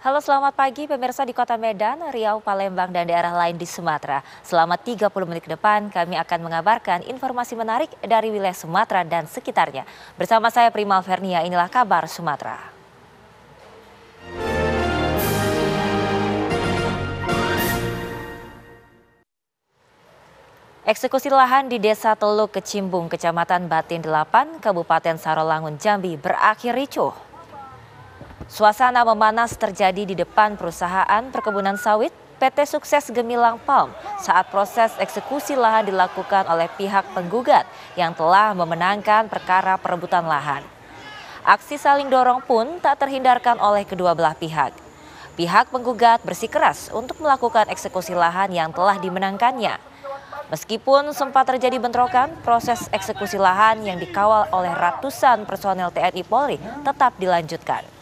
Halo, selamat pagi pemirsa di Kota Medan, Riau, Palembang, dan daerah lain di Sumatera. Selama 30 menit ke depan kami akan mengabarkan informasi menarik dari wilayah Sumatera dan sekitarnya. Bersama saya Prima Vernia, inilah kabar Sumatera. Eksekusi lahan di Desa Teluk Kecimbung, Kecamatan Batin 8, Kabupaten Sarolangun, Jambi berakhir ricuh. Suasana memanas terjadi di depan perusahaan perkebunan sawit PT Sukses Gemilang Palm saat proses eksekusi lahan dilakukan oleh pihak penggugat yang telah memenangkan perkara perebutan lahan. Aksi saling dorong pun tak terhindarkan oleh kedua belah pihak. Pihak penggugat bersikeras untuk melakukan eksekusi lahan yang telah dimenangkannya. Meskipun sempat terjadi bentrokan, proses eksekusi lahan yang dikawal oleh ratusan personel TNI Polri tetap dilanjutkan.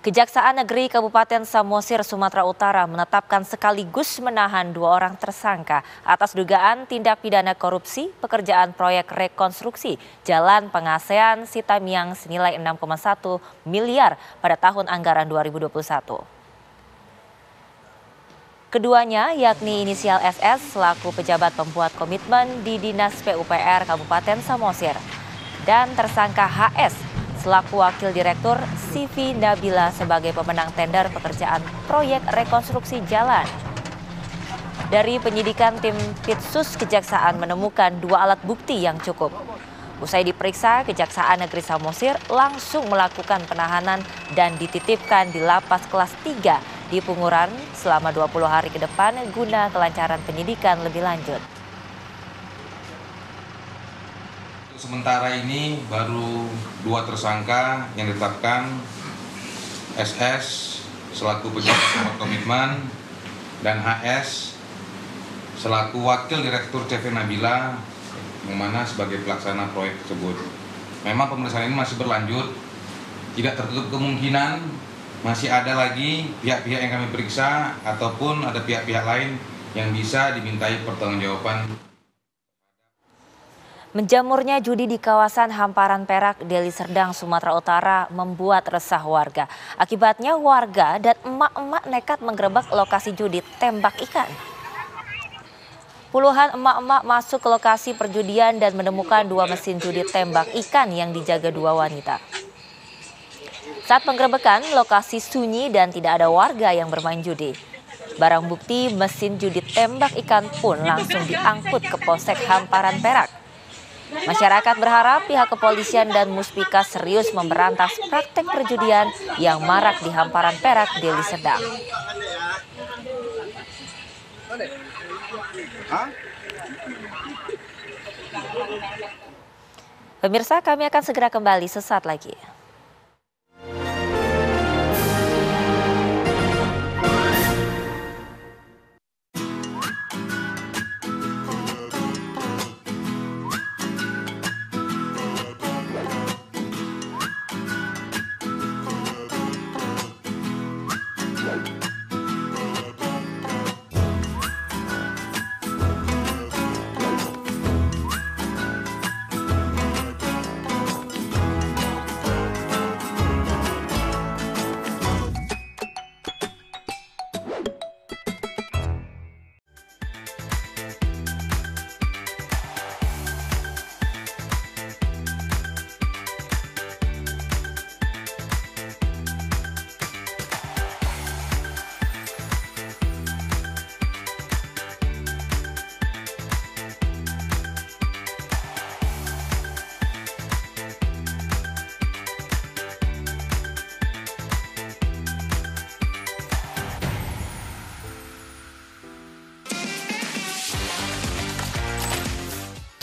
Kejaksaan Negeri Kabupaten Samosir, Sumatera Utara menetapkan sekaligus menahan 2 orang tersangka atas dugaan tindak pidana korupsi pekerjaan proyek rekonstruksi Jalan Pengasean Sitamiang senilai 6,1 miliar pada tahun anggaran 2021. Keduanya yakni inisial SS selaku pejabat pembuat komitmen di Dinas PUPR Kabupaten Samosir dan tersangka HS selaku wakil direktur CV Nabila sebagai pemenang tender pekerjaan proyek rekonstruksi jalan. Dari penyidikan tim Pitsus Kejaksaan menemukan 2 alat bukti yang cukup. Usai diperiksa, Kejaksaan Negeri Samosir langsung melakukan penahanan dan dititipkan di lapas kelas 3 di Punguran selama 20 hari ke depan guna kelancaran penyidikan lebih lanjut. Sementara ini baru 2 tersangka yang ditetapkan, SS selaku pejabat komitmen dan HS selaku wakil direktur CV Nabila yang mana sebagai pelaksana proyek tersebut. Memang pemeriksaan ini masih berlanjut, tidak tertutup kemungkinan masih ada lagi pihak-pihak yang kami periksa ataupun ada pihak-pihak lain yang bisa dimintai pertanggungjawaban. Menjamurnya judi di kawasan Hamparan Perak, Deli Serdang, Sumatera Utara membuat resah warga. Akibatnya warga dan emak-emak nekat menggerebek lokasi judi tembak ikan. Puluhan emak-emak masuk ke lokasi perjudian dan menemukan 2 mesin judi tembak ikan yang dijaga 2 wanita. Saat penggerebekan, lokasi sunyi dan tidak ada warga yang bermain judi. Barang bukti mesin judi tembak ikan pun langsung diangkut ke Polsek Hamparan Perak. Masyarakat berharap pihak kepolisian dan Muspika serius memberantas praktek perjudian yang marak di Hamparan Perak, Deli Serdang. Pemirsa, kami akan segera kembali sesaat lagi.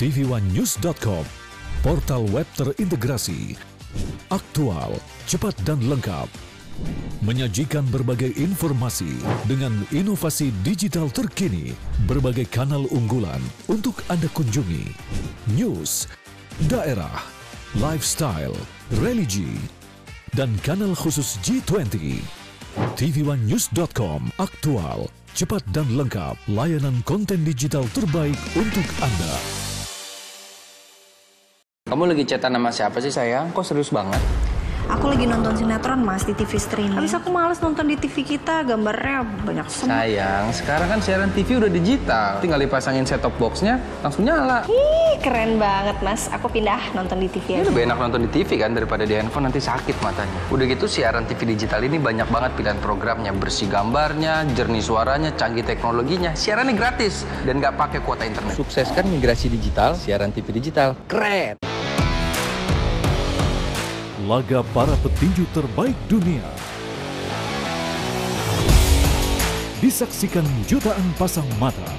tv1news.com, portal web terintegrasi, aktual, cepat dan lengkap, menyajikan berbagai informasi dengan inovasi digital terkini, berbagai kanal unggulan untuk Anda kunjungi, news, daerah, lifestyle, religi, dan kanal khusus G20. tv1news.com, aktual, cepat dan lengkap, layanan konten digital terbaik untuk Anda. Kamu lagi chatan sama siapa sih sayang? Kok serius banget? Aku lagi nonton sinetron mas di TV streaming. Habis aku males nonton di TV kita, gambarnya banyak semut. Sayang, sekarang kan siaran TV udah digital. Tinggal dipasangin set-top box-nya, langsung nyala. Ih, keren banget mas. Aku pindah nonton di TV aja. Lebih enak nonton di TV kan daripada di handphone, nanti sakit matanya. Udah gitu siaran TV digital ini banyak banget pilihan programnya. Bersih gambarnya, jernih suaranya, canggih teknologinya. Siarannya gratis dan nggak pakai kuota internet. Sukseskan migrasi digital, siaran TV digital. Keren! Laga para petinju terbaik dunia disaksikan jutaan pasang mata.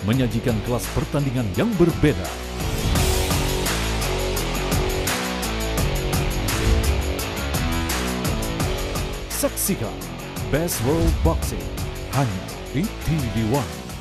Menyajikan kelas pertandingan yang berbeda. Saksikan Best World Boxing hanya di TV One.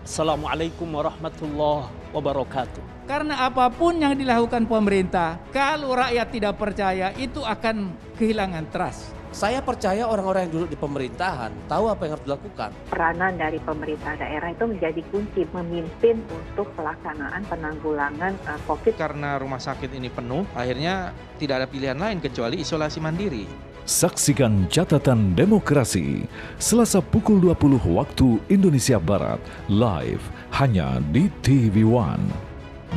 Assalamualaikum warahmatullahi wabarakatuh. Karena apapun yang dilakukan pemerintah, kalau rakyat tidak percaya, itu akan kehilangan trust. Saya percaya orang-orang yang duduk di pemerintahan tahu apa yang harus dilakukan. Peranan dari pemerintah daerah itu menjadi kunci memimpin untuk pelaksanaan penanggulangan COVID. Karena rumah sakit ini penuh, akhirnya tidak ada pilihan lain kecuali isolasi mandiri. Saksikan Catatan Demokrasi Selasa pukul 20 waktu Indonesia Barat live hanya di TV One.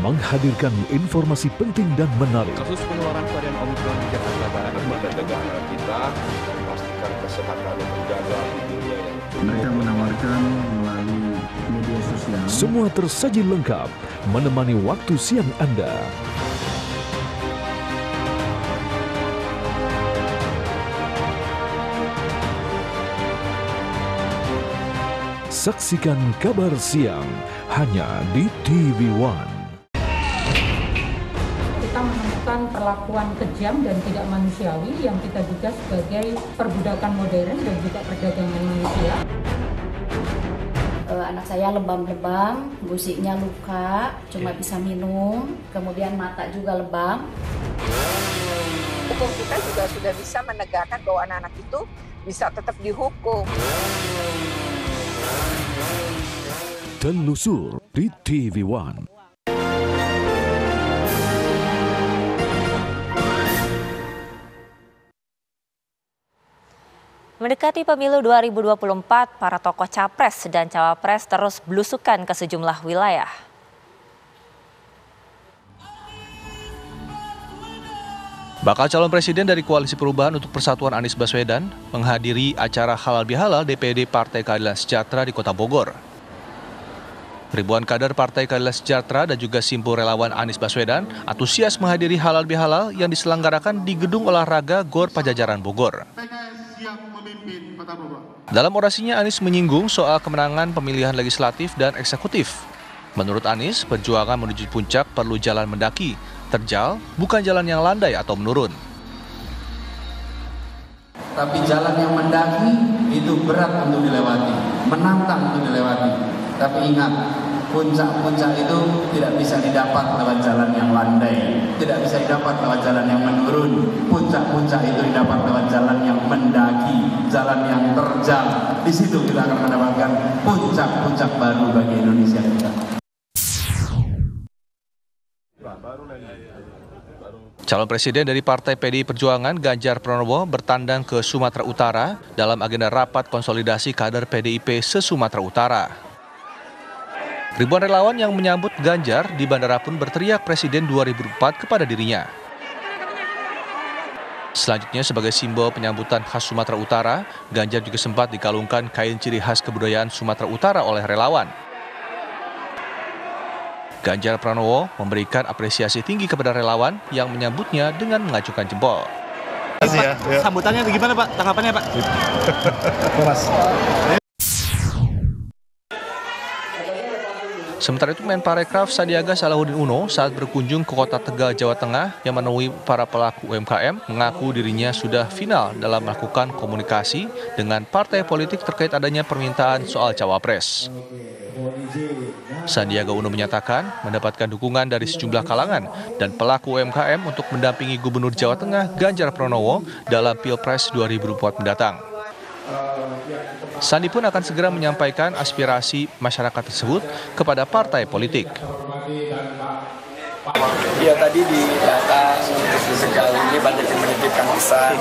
Menghadirkan informasi penting dan menarik. Kasus penularan varian Omikron di Jakarta Barat pada negara kita dan pastikan kesehatan terjaga di dunia yang mereka menawarkan melalui media sosial. Semua tersaji lengkap menemani waktu siang Anda. Saksikan Kabar Siang hanya di TV One. Kita menemukan perlakuan kejam dan tidak manusiawi yang kita duga sebagai perbudakan modern dan juga perdagangan manusia. Anak saya lebam-lebam, gusiknya luka, cuma bisa minum, kemudian mata juga lebam. Hukum kita juga sudah bisa menegakkan bahwa anak-anak itu bisa tetap dihukum. Telusur di TV One. Mendekati pemilu 2024, para tokoh capres dan cawapres terus belusukan ke sejumlah wilayah. Bakal calon presiden dari Koalisi Perubahan untuk Persatuan Anies Baswedan menghadiri acara halal bihalal DPD Partai Keadilan Sejahtera di Kota Bogor. Ribuan kader Partai Keadilan Sejahtera dan juga simpul relawan Anies Baswedan antusias menghadiri halal bihalal yang diselenggarakan di Gedung Olahraga GOR Pajajaran Bogor. Dalam orasinya, Anies menyinggung soal kemenangan pemilihan legislatif dan eksekutif. Menurut Anies, perjuangan menuju puncak perlu jalan mendaki, terjal, bukan jalan yang landai atau menurun. Tapi jalan yang mendaki itu berat untuk dilewati, menantang untuk dilewati. Tapi ingat, puncak-puncak itu tidak bisa didapat lewat jalan yang landai, tidak bisa didapat lewat jalan yang menurun. Puncak-puncak itu didapat lewat jalan yang mendaki, jalan yang terjal. Di situ kita akan mendapatkan puncak-puncak baru bagi Indonesia kita. Calon presiden dari Partai PDI Perjuangan Ganjar Pranowo bertandang ke Sumatera Utara dalam agenda rapat konsolidasi kader PDIP se-Sumatera Utara. Ribuan relawan yang menyambut Ganjar di bandara pun berteriak Presiden 2004 kepada dirinya. Selanjutnya sebagai simbol penyambutan khas Sumatera Utara, Ganjar juga sempat dikalungkan kain ciri khas kebudayaan Sumatera Utara oleh relawan. Ganjar Pranowo memberikan apresiasi tinggi kepada relawan yang menyambutnya dengan mengacungkan jempol. Sambutannya gimana Pak? Tanggapannya Pak? Sementara itu Menparekraf Sandiaga Salahuddin Uno saat berkunjung ke kota Tegal, Jawa Tengah yang menemui para pelaku UMKM mengaku dirinya sudah final dalam melakukan komunikasi dengan partai politik terkait adanya permintaan soal cawapres. Sandiaga Uno menyatakan mendapatkan dukungan dari sejumlah kalangan dan pelaku UMKM untuk mendampingi Gubernur Jawa Tengah Ganjar Pranowo dalam Pilpres 2024 mendatang. Sandi pun akan segera menyampaikan aspirasi masyarakat tersebut kepada partai politik. Ya tadi di data sejauh ini banyak yang menitipkan pesan,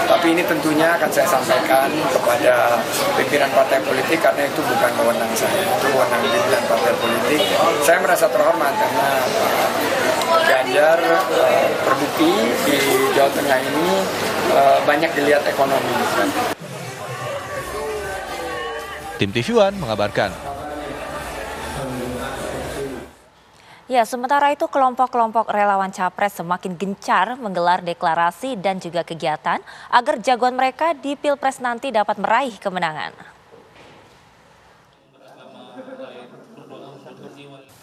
tapi ini tentunya akan saya sampaikan kepada pimpinan partai politik karena itu bukan wewenang saya, itu wewenang pimpinan partai politik. Saya merasa terhormat karena Ganjar terbukti di Jawa Tengah ini banyak dilihat ekonomi. Tim TV One mengabarkan. Ya, sementara itu kelompok-kelompok relawan Capres semakin gencar menggelar deklarasi dan juga kegiatan agar jagoan mereka di Pilpres nanti dapat meraih kemenangan.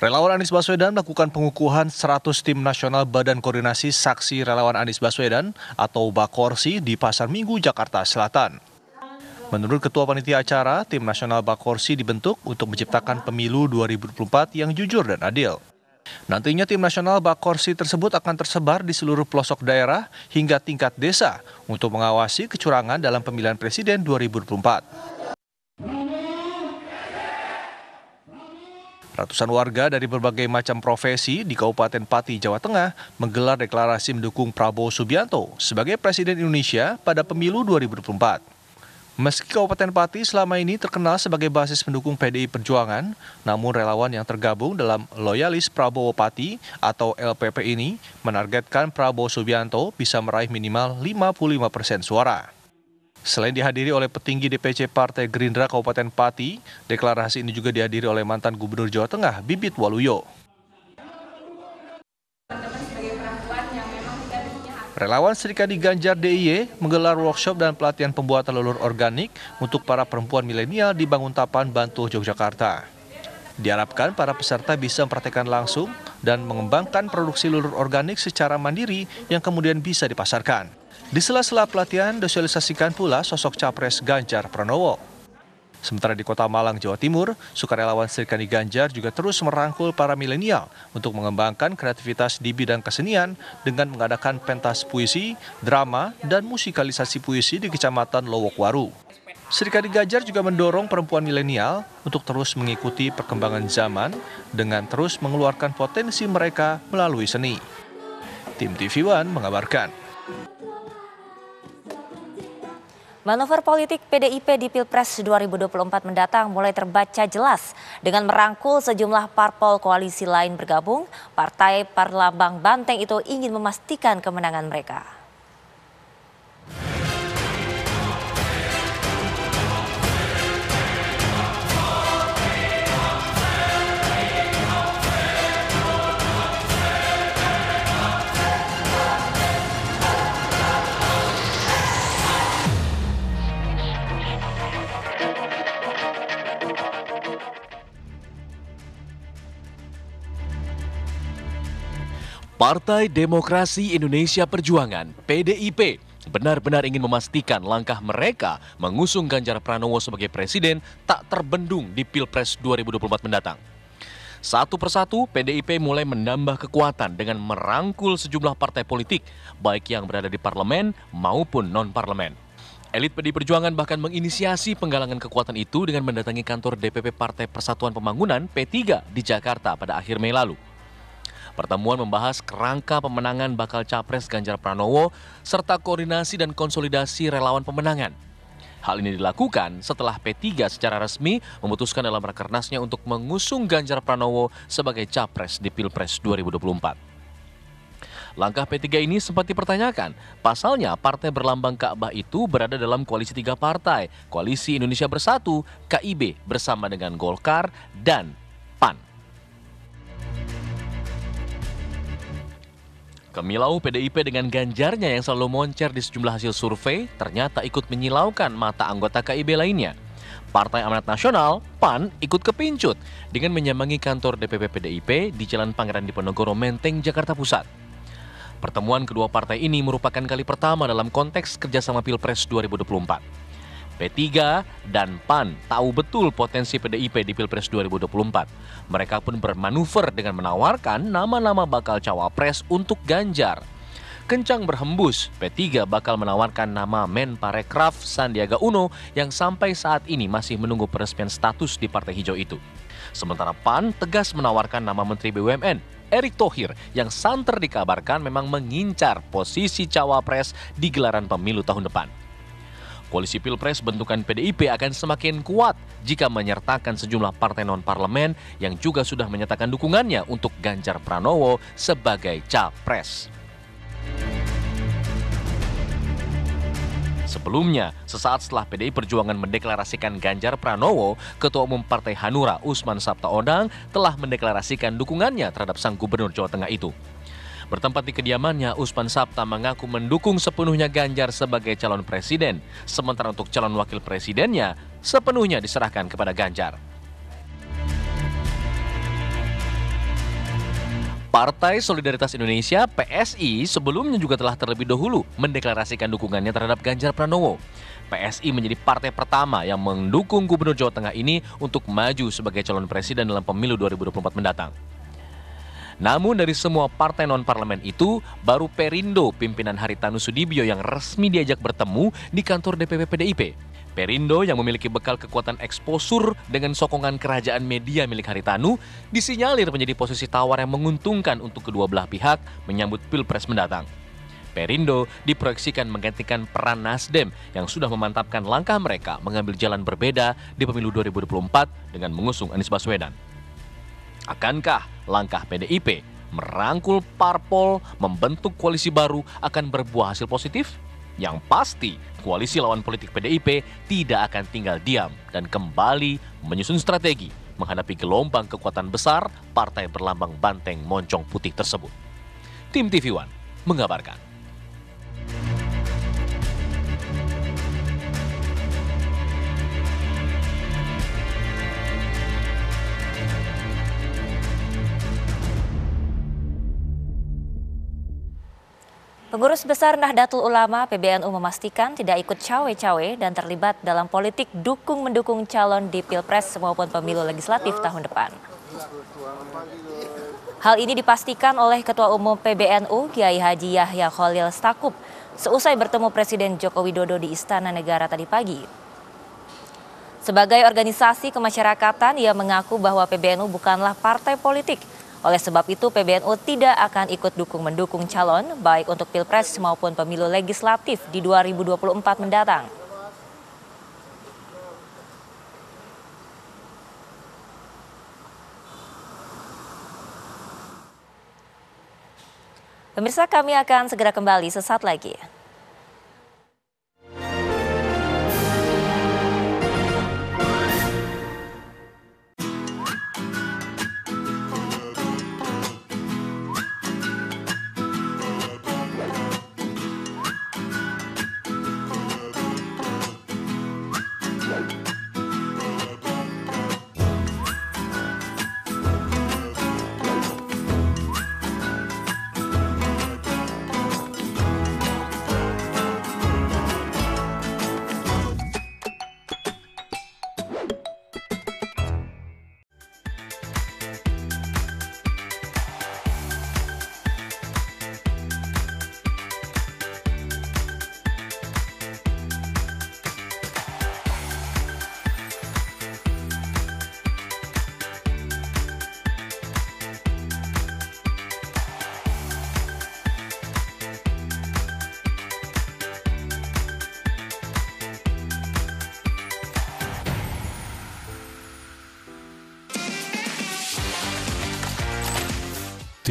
Relawan Anies Baswedan melakukan pengukuhan 100 tim nasional Badan Koordinasi Saksi Relawan Anies Baswedan atau Bakorsi di Pasar Minggu, Jakarta Selatan. Menurut Ketua Panitia Acara, tim nasional Bakorsi dibentuk untuk menciptakan pemilu 2024 yang jujur dan adil. Nantinya tim nasional Bakorsi tersebut akan tersebar di seluruh pelosok daerah hingga tingkat desa untuk mengawasi kecurangan dalam pemilihan presiden 2024. Ratusan warga dari berbagai macam profesi di Kabupaten Pati, Jawa Tengah menggelar deklarasi mendukung Prabowo Subianto sebagai Presiden Indonesia pada pemilu 2024. Meski Kabupaten Pati selama ini terkenal sebagai basis pendukung PDI Perjuangan, namun relawan yang tergabung dalam Loyalis Prabowo Pati atau LPP ini menargetkan Prabowo Subianto bisa meraih minimal 55% suara. Selain dihadiri oleh petinggi DPC Partai Gerindra Kabupaten Pati, deklarasi ini juga dihadiri oleh mantan Gubernur Jawa Tengah Bibit Waluyo. Relawan Serikandi Ganjar DIY menggelar workshop dan pelatihan pembuatan lulur organik untuk para perempuan milenial di Banguntapan, Bantul, Yogyakarta. Diharapkan para peserta bisa mempraktekkan langsung dan mengembangkan produksi lulur organik secara mandiri yang kemudian bisa dipasarkan. Di sela-sela pelatihan disosialisasikan pula sosok Capres Ganjar Pranowo. Sementara di Kota Malang, Jawa Timur, sukarelawan Serikandi Ganjar juga terus merangkul para milenial untuk mengembangkan kreativitas di bidang kesenian dengan mengadakan pentas puisi, drama, dan musikalisasi puisi di Kecamatan Lowokwaru. Serikandi Ganjar juga mendorong perempuan milenial untuk terus mengikuti perkembangan zaman dengan terus mengeluarkan potensi mereka melalui seni. Tim TV One mengabarkan. Manuver politik PDIP di Pilpres 2024 mendatang mulai terbaca jelas dengan merangkul sejumlah parpol koalisi lain bergabung. Partai Parlabang Banteng itu ingin memastikan kemenangan mereka. Partai Demokrasi Indonesia Perjuangan (PDIP) benar-benar ingin memastikan langkah mereka mengusung Ganjar Pranowo sebagai presiden tak terbendung di Pilpres 2024 mendatang. Satu persatu, PDIP mulai menambah kekuatan dengan merangkul sejumlah partai politik, baik yang berada di parlemen maupun non-parlemen. Elit PDI Perjuangan bahkan menginisiasi penggalangan kekuatan itu dengan mendatangi kantor DPP Partai Persatuan Pembangunan (P3) di Jakarta pada akhir Mei lalu. Pertemuan membahas kerangka pemenangan bakal Capres Ganjar Pranowo serta koordinasi dan konsolidasi relawan pemenangan. Hal ini dilakukan setelah P3 secara resmi memutuskan dalam rakernasnya untuk mengusung Ganjar Pranowo sebagai Capres di Pilpres 2024. Langkah P3 ini sempat dipertanyakan. Pasalnya partai berlambang Ka'bah itu berada dalam koalisi 3 partai, Koalisi Indonesia Bersatu, KIB bersama dengan Golkar dan PAN. Kemilau PDIP dengan Ganjarnya yang selalu moncer di sejumlah hasil survei ternyata ikut menyilaukan mata anggota KIB lainnya. Partai Amanat Nasional, PAN, ikut kepincut dengan menyambangi kantor DPP PDIP di Jalan Pangeran Diponegoro, Menteng, Jakarta Pusat. Pertemuan kedua partai ini merupakan kali pertama dalam konteks kerjasama Pilpres 2024. P3 dan PAN tahu betul potensi PDIP di Pilpres 2024. Mereka pun bermanuver dengan menawarkan nama-nama bakal cawapres untuk Ganjar. kencang berhembus, P3 bakal menawarkan nama Menparekraf Sandiaga Uno yang sampai saat ini masih menunggu peresmian status di Partai Hijau itu. Sementara PAN tegas menawarkan nama Menteri BUMN, Erick Thohir, yang santer dikabarkan memang mengincar posisi cawapres di gelaran pemilu tahun depan. Koalisi Pilpres bentukan PDIP akan semakin kuat jika menyertakan sejumlah partai non-parlemen yang juga sudah menyatakan dukungannya untuk Ganjar Pranowo sebagai capres. Sebelumnya, sesaat setelah PDI Perjuangan mendeklarasikan Ganjar Pranowo, Ketua Umum Partai Hanura Usman Sabtaodang telah mendeklarasikan dukungannya terhadap sang Gubernur Jawa Tengah itu. Bertempat di kediamannya, Usman Sabta mengaku mendukung sepenuhnya Ganjar sebagai calon presiden, sementara untuk calon wakil presidennya sepenuhnya diserahkan kepada Ganjar. Partai Solidaritas Indonesia (PSI) sebelumnya juga telah terlebih dahulu mendeklarasikan dukungannya terhadap Ganjar Pranowo. PSI menjadi partai pertama yang mendukung Gubernur Jawa Tengah ini untuk maju sebagai calon presiden dalam pemilu 2024 mendatang. Namun dari semua partai non-parlemen itu, baru Perindo pimpinan Haritanu Sudibyo yang resmi diajak bertemu di kantor DPP PDIP. Perindo yang memiliki bekal kekuatan eksposur dengan sokongan kerajaan media milik Haritanu, disinyalir menjadi posisi tawar yang menguntungkan untuk kedua belah pihak menyambut Pilpres mendatang. Perindo diproyeksikan menggantikan peran Nasdem yang sudah memantapkan langkah mereka mengambil jalan berbeda di pemilu 2024 dengan mengusung Anies Baswedan. Akankah langkah PDIP merangkul parpol membentuk koalisi baru akan berbuah hasil positif? Yang pasti, koalisi lawan politik PDIP tidak akan tinggal diam dan kembali menyusun strategi menghadapi gelombang kekuatan besar partai berlambang banteng moncong putih tersebut. Tim TV One mengabarkan. Pengurus Besar Nahdlatul Ulama (PBNU) memastikan tidak ikut cawe-cawe dan terlibat dalam politik dukung-mendukung calon di Pilpres maupun pemilu legislatif tahun depan. Hal ini dipastikan oleh Ketua Umum PBNU Kiai Haji Yahya Khalil Stakuf seusai bertemu Presiden Joko Widodo di Istana Negara tadi pagi. Sebagai organisasi kemasyarakatan, ia mengaku bahwa PBNU bukanlah partai politik. Oleh sebab itu, PBNU tidak akan ikut dukung-mendukung calon, baik untuk Pilpres maupun pemilu legislatif di 2024 mendatang. Pemirsa, kami akan segera kembali sesaat lagi.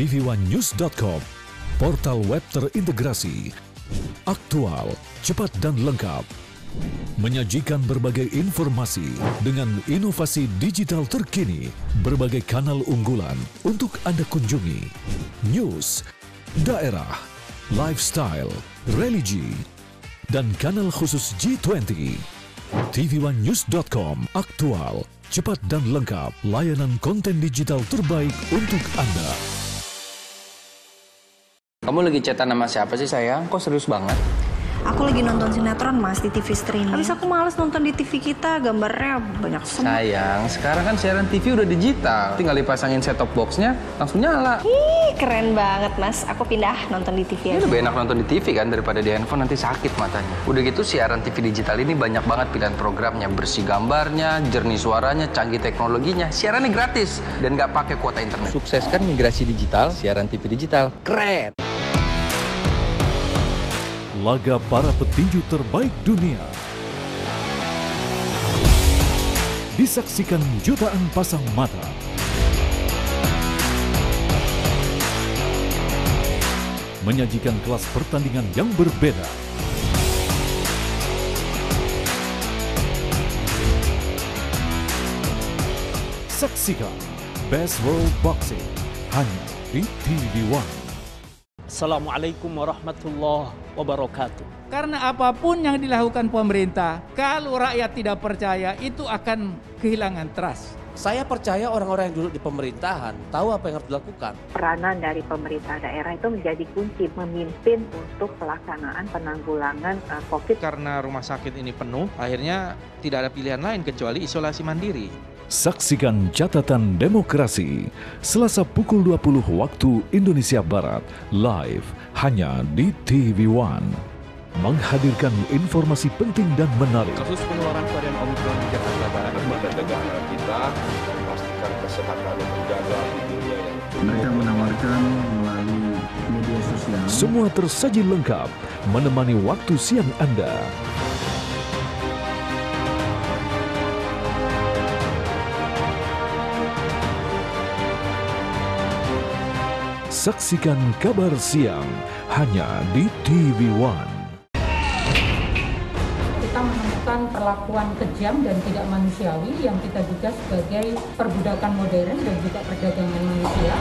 tv1news.com, portal web terintegrasi, aktual, cepat dan lengkap, menyajikan berbagai informasi dengan inovasi digital terkini, berbagai kanal unggulan untuk Anda kunjungi, news, daerah, lifestyle, religi, dan kanal khusus G20. tv1news.com, aktual, cepat dan lengkap, layanan konten digital terbaik untuk Anda. Kamu lagi chatan sama siapa sih sayang? Kok serius banget? Aku lagi nonton sinetron Mas di TV streaming. Habis aku males nonton di TV kita, gambarnya banyak semut. Sayang, sekarang kan siaran TV udah digital. Tinggal dipasangin set-top box-nya, langsung nyala. Ih, keren banget Mas. Aku pindah nonton di TV aja. Lebih enak nonton di TV kan daripada di handphone, nanti sakit matanya. Udah gitu siaran TV digital ini banyak banget pilihan programnya. Bersih gambarnya, jernih suaranya, canggih teknologinya. Siarannya gratis dan nggak pakai kuota internet. Sukseskan migrasi digital, siaran TV digital. Keren! Laga para petinju terbaik dunia disaksikan jutaan pasang mata. Menyajikan kelas pertandingan yang berbeda. Saksikan Best World Boxing hanya di TV One. Assalamualaikum warahmatullahi wabarakatuh. Karena apapun yang dilakukan pemerintah, kalau rakyat tidak percaya, itu akan kehilangan trust. Saya percaya orang-orang yang duduk di pemerintahan tahu apa yang harus dilakukan. Peranan dari pemerintah daerah itu menjadi kunci memimpin untuk pelaksanaan penanggulangan COVID. Karena rumah sakit ini penuh, akhirnya tidak ada pilihan lain kecuali isolasi mandiri. Saksikan Catatan Demokrasi Selasa pukul 20 waktu Indonesia Barat live hanya di TV One. Menghadirkan informasi penting dan menarik. Kasus penularan varian Omicron di Jakarta Barat, negara kita memastikan kesehatan terjaga di dunia yang mereka menawarkan melalui media sosial. Semua tersaji lengkap menemani waktu siang Anda. Saksikan Kabar Siang hanya di TV One. Kita menemukan perlakuan kejam dan tidak manusiawi yang kita duga sebagai perbudakan modern dan juga perdagangan manusia.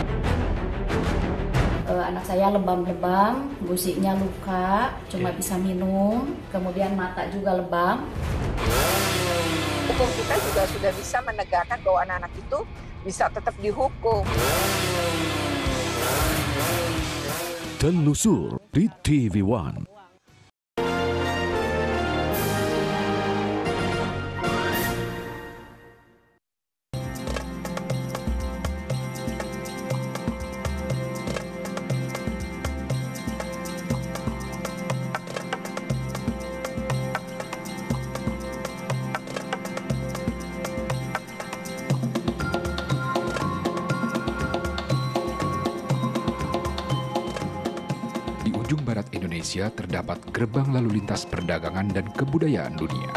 Anak saya lebam-lebam, gusiknya luka, cuma bisa minum, kemudian mata juga lebam. Hukum kita juga sudah bisa menegakkan bahwa anak-anak itu bisa tetap dihukum. Telusur di TV One. Ujung barat Indonesia terdapat gerbang lalu lintas perdagangan dan kebudayaan dunia.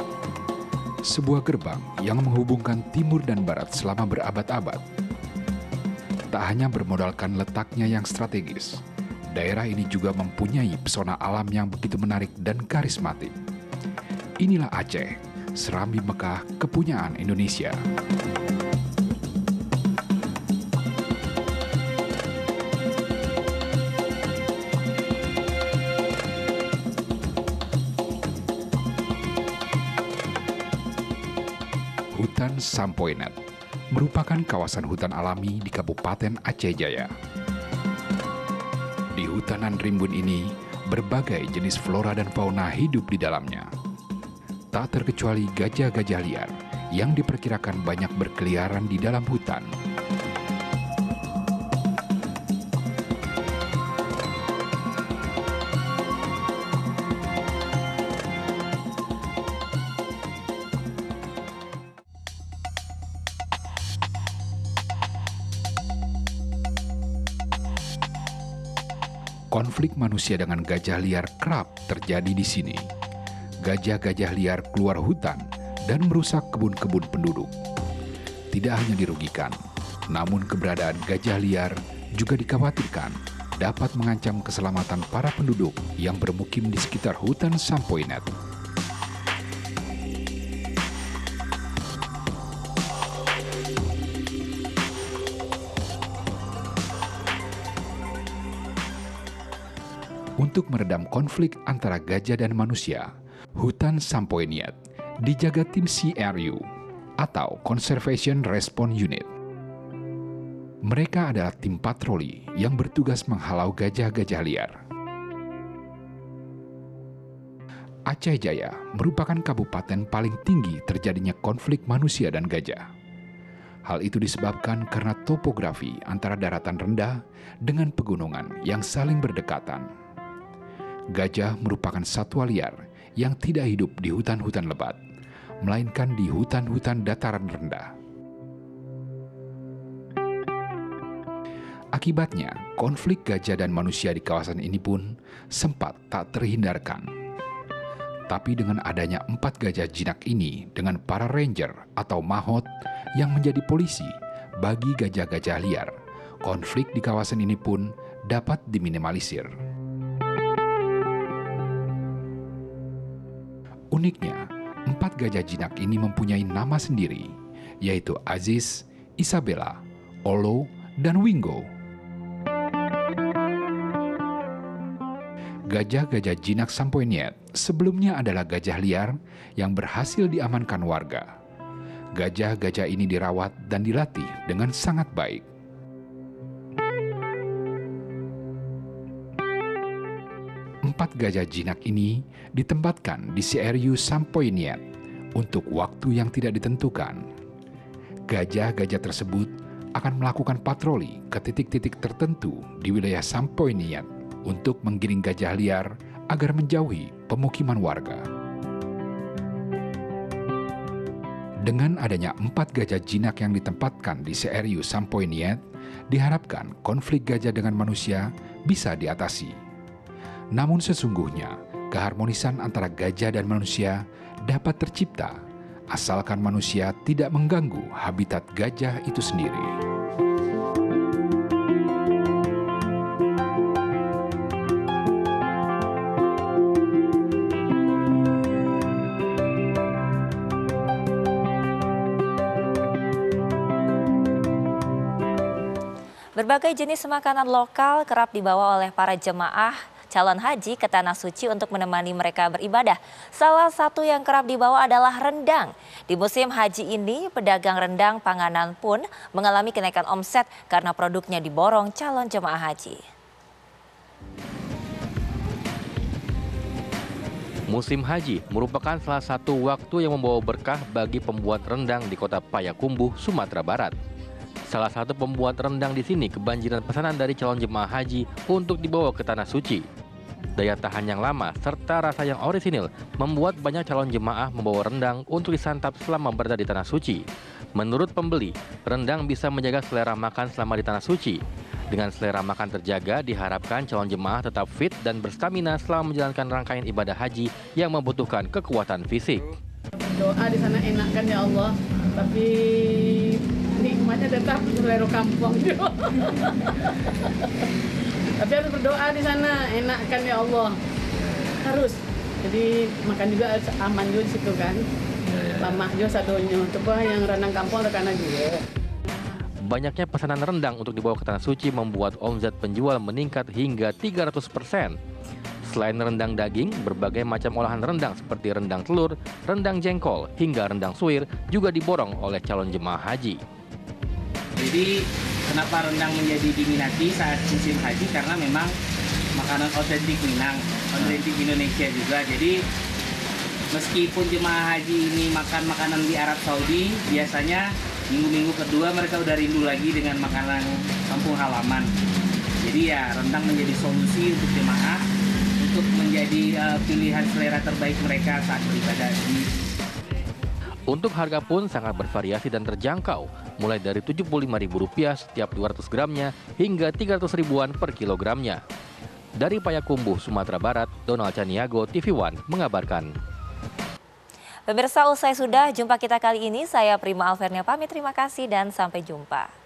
Sebuah gerbang yang menghubungkan timur dan barat selama berabad-abad. Tak hanya bermodalkan letaknya yang strategis, daerah ini juga mempunyai pesona alam yang begitu menarik dan karismatik. Inilah Aceh, Serambi Mekah kepunyaan Indonesia. Hutan Sampoinet merupakan kawasan hutan alami di Kabupaten Aceh Jaya. Di hutanan rimbun ini, berbagai jenis flora dan fauna hidup di dalamnya. Tak terkecuali gajah-gajah liar yang diperkirakan banyak berkeliaran di dalam hutan. Konflik manusia dengan gajah liar kerap terjadi di sini. Gajah-gajah liar keluar hutan dan merusak kebun-kebun penduduk. Tidak hanya dirugikan, namun keberadaan gajah liar juga dikhawatirkan dapat mengancam keselamatan para penduduk yang bermukim di sekitar hutan Sampoinet. Untuk meredam konflik antara gajah dan manusia, hutan Sampoinet dijaga tim CRU atau Conservation Response Unit. Mereka adalah tim patroli yang bertugas menghalau gajah-gajah liar. Aceh Jaya merupakan kabupaten paling tinggi terjadinya konflik manusia dan gajah. Hal itu disebabkan karena topografi antara daratan rendah dengan pegunungan yang saling berdekatan. Gajah merupakan satwa liar yang tidak hidup di hutan-hutan lebat, melainkan di hutan-hutan dataran rendah. Akibatnya, konflik gajah dan manusia di kawasan ini pun sempat tak terhindarkan. Tapi dengan adanya 4 gajah jinak ini dengan para ranger atau mahot yang menjadi polisi bagi gajah-gajah liar, konflik di kawasan ini pun dapat diminimalisir. Uniknya, 4 gajah jinak ini mempunyai nama sendiri, yaitu Aziz, Isabella, Olo, dan Wingo. Gajah-gajah jinak Sampoiniet sebelumnya adalah gajah liar yang berhasil diamankan warga. Gajah-gajah ini dirawat dan dilatih dengan sangat baik. Empat gajah jinak ini ditempatkan di CRU Sampoiniet untuk waktu yang tidak ditentukan. Gajah-gajah tersebut akan melakukan patroli ke titik-titik tertentu di wilayah Sampoiniet untuk menggiring gajah liar agar menjauhi pemukiman warga. Dengan adanya 4 gajah jinak yang ditempatkan di CRU Sampoiniet, diharapkan konflik gajah dengan manusia bisa diatasi. Namun sesungguhnya, keharmonisan antara gajah dan manusia dapat tercipta, asalkan manusia tidak mengganggu habitat gajah itu sendiri. Berbagai jenis makanan lokal kerap dibawa oleh para jemaah calon haji ke Tanah Suci untuk menemani mereka beribadah. Salah satu yang kerap dibawa adalah rendang. Di musim haji ini, pedagang rendang panganan pun mengalami kenaikan omset karena produknya diborong calon jemaah haji. Musim haji merupakan salah satu waktu yang membawa berkah bagi pembuat rendang di kota Payakumbuh, Sumatera Barat. Salah satu pembuat rendang di sini kebanjiran pesanan dari calon jemaah haji untuk dibawa ke Tanah Suci. Daya tahan yang lama serta rasa yang orisinil membuat banyak calon jemaah membawa rendang untuk disantap selama berada di Tanah Suci. Menurut pembeli, rendang bisa menjaga selera makan selama di Tanah Suci. Dengan selera makan terjaga, diharapkan calon jemaah tetap fit dan berstamina selama menjalankan rangkaian ibadah haji yang membutuhkan kekuatan fisik. Doa di sana enak kan ya Allah, tapi nikmatnya tetap selera kampung. Tapi harus berdoa di sana, enak kan ya Allah. Harus. Jadi makan juga aman juga di situ kan. Lama juga sadonyo. Coba yang rendang kampung rekan juga. Banyaknya pesanan rendang untuk dibawa ke Tanah Suci membuat omset penjual meningkat hingga 300%. Selain rendang daging, berbagai macam olahan rendang seperti rendang telur, rendang jengkol, hingga rendang suwir juga diborong oleh calon jemaah haji. Jadi kenapa rendang menjadi diminati saat musim haji? Karena memang makanan otentik Minang, otentik Indonesia juga. Jadi meskipun jemaah haji ini makan makanan di Arab Saudi, biasanya minggu-minggu kedua mereka udah rindu lagi dengan makanan kampung halaman. Jadi ya rendang menjadi solusi untuk jemaah untuk menjadi pilihan selera terbaik mereka saat beribadah haji. Untuk harga pun sangat bervariasi dan terjangkau, mulai dari Rp75.000 setiap 200 gramnya hingga Rp300.000 per kilogramnya. Dari Payakumbuh, Sumatera Barat, Donald Caniago, TV One mengabarkan. Pemirsa, usai sudah jumpa kita kali ini, saya Prima Alvernia pamit, terima kasih dan sampai jumpa.